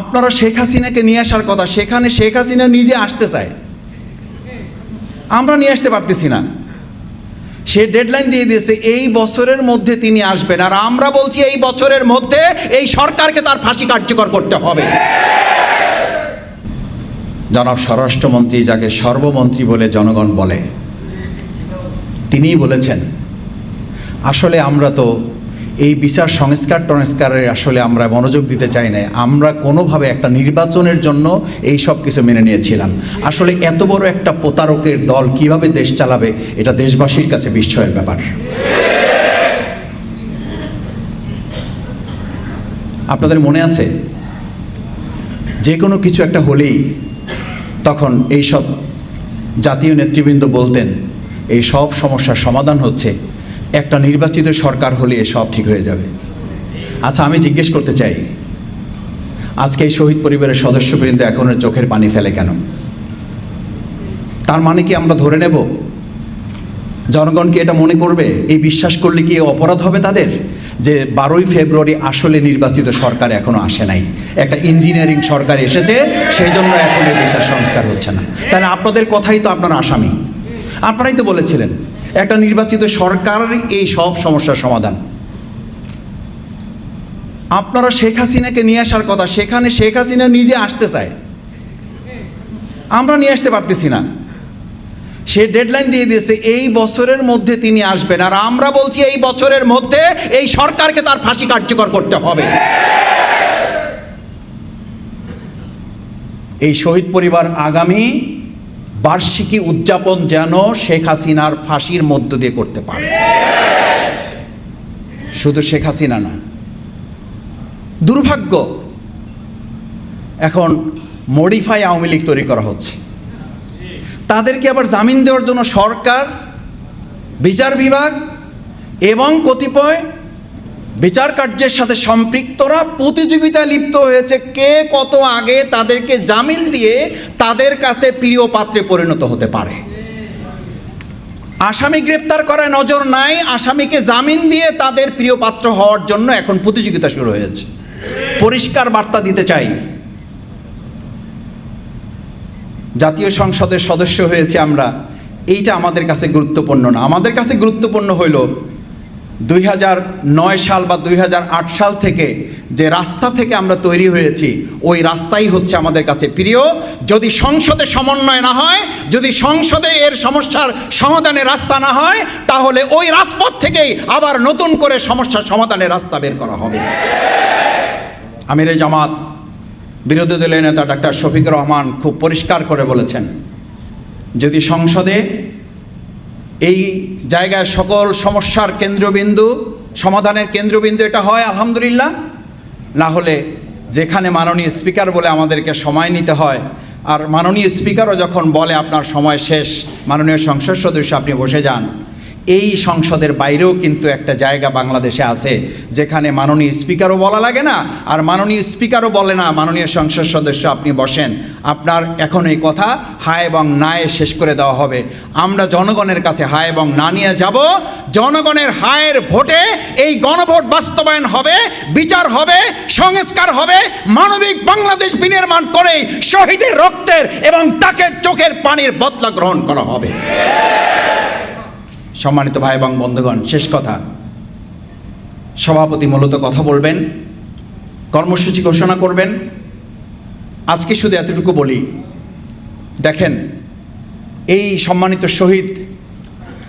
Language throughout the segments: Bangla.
আপনারা শেখ হাসিনাকে নিয়ে আসার কথা, সেখানে শেখ হাসিনা নিজে আসতে চায়, আমরা নিয়ে আসতে পারতেছি না। সে ডেডলাইন দিয়ে দিয়েছে এই বছরের মধ্যে তিনি আসবেন, আর আমরা বলছি এই বছরের মধ্যে এই সরকারকে তার ফাঁসি কার্যকর করতে হবে। জনাব স্বরাষ্ট্রমন্ত্রী, যাকে সর্বমন্ত্রী বলে জনগণ বলে, তিনিই বলেছেন আসলে আমরা তো এই বিচার সংস্কারে আসলে আমরা মনোযোগ দিতে চাই না, আমরা কোনোভাবে একটা নির্বাচনের জন্য এই সব কিছু মেনে নিয়েছিলাম। আসলে এত বড় একটা প্রতারকের দল কিভাবে দেশ চালাবে, এটা দেশবাসীর কাছে বিস্ময়ের ব্যাপার। আপনাদের মনে আছে যে কোনো কিছু একটা হলেই তখন এই সব জাতীয় নেতৃবৃন্দ বলতেন এই সব সমস্যার সমাধান হচ্ছে একটা নির্বাচিত সরকার হলে সব ঠিক হয়ে যাবে। আচ্ছা, আমি জিজ্ঞেস করতে চাই, আজকে এই শহীদ পরিবারের সদস্যবৃন্দ এখনো চোখের পানি ফেলে কেন? তার মানে কি আমরা ধরে নেব জনগণ কি এটা মনে করবে, এই বিশ্বাস করলে কি অপরাধ হবে তাদের, যে 12ই ফেব্রুয়ারি আসলে নির্বাচিত সরকার এখনো আসে নাই, একটা ইঞ্জিনিয়ারিং সরকার এসেছে, সেই জন্য এখন এই বিচার সংস্কার হচ্ছে না? তাহলে আপনাদের কথাই তো আপনারা আসামি, আপনারাই তো বলেছিলেন একটা নির্বাচিত সরকারের এই সব সমস্যার সমাধান। আপনারা শেখ হাসিনাকে নিয়ে আসার কথা, সেখানে শেখ হাসিনা নিজে আসতে চায়, আমরা নিয়ে আসতে পারতেছি না। সে ডেডলাইন দিয়ে দিয়েছে এই বছরের মধ্যে তিনি আসবেন, আর আমরা বলছি এই বছরের মধ্যে এই সরকারকে তার ফাঁসি কার্যকর করতে হবে। এই শহীদ পরিবার আগামী বার্ষিকী উদযাপন যেন শেখ হাসিনার ফাঁসির মধ্য দিয়ে করতে পারে। শুধু শেখ হাসিনা না, দুর্ভাগ্য এখন মডিফাই আওয়ামী লীগ তৈরি করা হচ্ছে, তাদেরকে আবার জামিন দেওয়ার জন্য সরকার, বিচার বিভাগ এবং কতিপয় বিচার কার্যের সাথে সম্পৃক্তরা প্রতিযোগিতায় লিপ্ত হয়েছে কে কত আগে তাদেরকে জামিন দিয়ে তাদের কাছে প্রিয় পাত্রে পরিণত হতে পারে। আসামি গ্রেপ্তার করায় নজর নাই, আসামিকে জামিন দিয়ে তাদের প্রিয় পাত্র হওয়ার জন্য এখন প্রতিযোগিতা শুরু হয়েছে। পরিষ্কার বার্তা দিতে চাই, জাতীয় সংসদের সদস্য হয়েছে আমরা, এইটা আমাদের কাছে গুরুত্বপূর্ণ না। আমাদের কাছে গুরুত্বপূর্ণ হইল 2009 সাল বা 2008 সাল থেকে যে রাস্তা থেকে আমরা তৈরি হয়েছি, ওই রাস্তাই হচ্ছে আমাদের কাছে প্রিয়। যদি সংসদে সমন্বয় না হয়, যদি সংসদে এর সমস্যার সমাধানের রাস্তা না হয়, তাহলে ওই রাজপথ থেকেই আবার নতুন করে সমস্যার সমাধানের রাস্তা বের করা হবে। আমিরে জামাত বিরোধী দলের নেতা ডাক্তার শফিকুর রহমান খুব পরিষ্কার করে বলেছেন, যদি সংসদে এই জায়গায় সকল সমস্যার কেন্দ্রবিন্দু, সমাধানের কেন্দ্রবিন্দু এটা হয় আলহামদুলিল্লাহ, না হলে যেখানে মাননীয় স্পিকার বলে আমাদেরকে সময় নিতে হয়, আর মাননীয় স্পিকারও যখন বলে আপনার সময় শেষ, মাননীয় সংসদ সদস্য আপনি বসে যান, এই সংসদের বাইরেও কিন্তু একটা জায়গা বাংলাদেশে আছে যেখানে মাননীয় স্পিকারও বলা লাগে না, আর মাননীয় স্পিকারও বলে না মাননীয় সংসদ সদস্য আপনি বসেন, আপনার এখন এই কথা হা এবং নায়ে শেষ করে দেওয়া হবে। আমরা জনগণের কাছে হা এবং না নিয়ে যাব, জনগণের হায়ের ভোটে এই গণভোট বাস্তবায়ন হবে, বিচার হবে, সংস্কার হবে, মানবিক বাংলাদেশ বিনির্মাণ করে শহীদের রক্তের এবং তাকে চোখের পানির বদলা গ্রহণ করা হবে। সম্মানিত ভাই এবং বন্ধুগণ, শেষ কথা, সভাপতি মূলত কথা বলবেন, কর্মসূচি ঘোষণা করবেন। আজকে শুধু এতটুকু বলি, দেখেন এই সম্মানিত শহীদ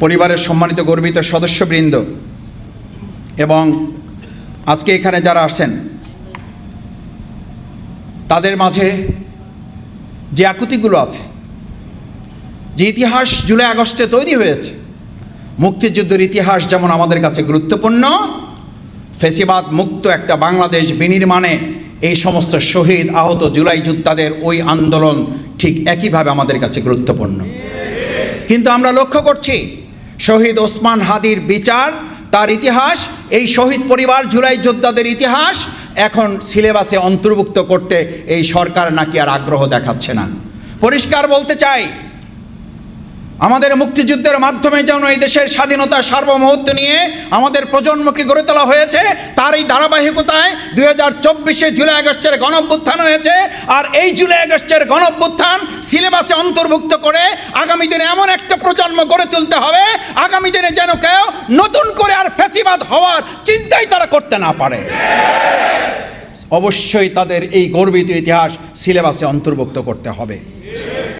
পরিবারের সম্মানিত গর্বিত সদস্যবৃন্দ এবং আজকে এখানে যারা আসছেন, তাদের মাঝে যে আকুতিগুলো আছে, যে ইতিহাস জুলাই আগস্টে তৈরি হয়েছে, মুক্তিযুদ্ধের ইতিহাস যেমন আমাদের কাছে গুরুত্বপূর্ণ, ফ্যাসিবাদ মুক্ত একটা বাংলাদেশ বিনির্মাণে এই সমস্ত শহীদ আহত জুলাই যোদ্ধাদের ওই আন্দোলন ঠিক একইভাবে আমাদের কাছে গুরুত্বপূর্ণ। কিন্তু আমরা লক্ষ্য করছি শহীদ ওসমান হাদির বিচার, তার ইতিহাস, এই শহীদ পরিবার জুলাই যোদ্ধাদের ইতিহাস এখন সিলেবাসে অন্তর্ভুক্ত করতে এই সরকার নাকি আর আগ্রহ দেখাচ্ছে না। পরিষ্কার বলতে চাই, আমাদের মুক্তিযুদ্ধের মাধ্যমে যেমন এই দেশের স্বাধীনতা সার্বভৌমত্ব নিয়ে আমাদের প্রজন্মকে গড়ে তোলা হয়েছে, তার এই ধারাবাহিকতায় 2024 জুলাই আগস্টের গণঅভ্যুত্থান হয়েছে। আর এই জুলাই আগস্টের গণঅভ্যুত্থান সিলেবাসে অন্তর্ভুক্ত করে আগামী দিনে এমন একটা প্রজন্ম গড়ে তুলতে হবে, আগামী দিনে যেন কেউ নতুন করে আর ফ্যাসিবাদ হওয়ার চিন্তাই তারা করতে না পারে। অবশ্যই তাদের এই গর্বিত ইতিহাস সিলেবাসে অন্তর্ভুক্ত করতে হবে।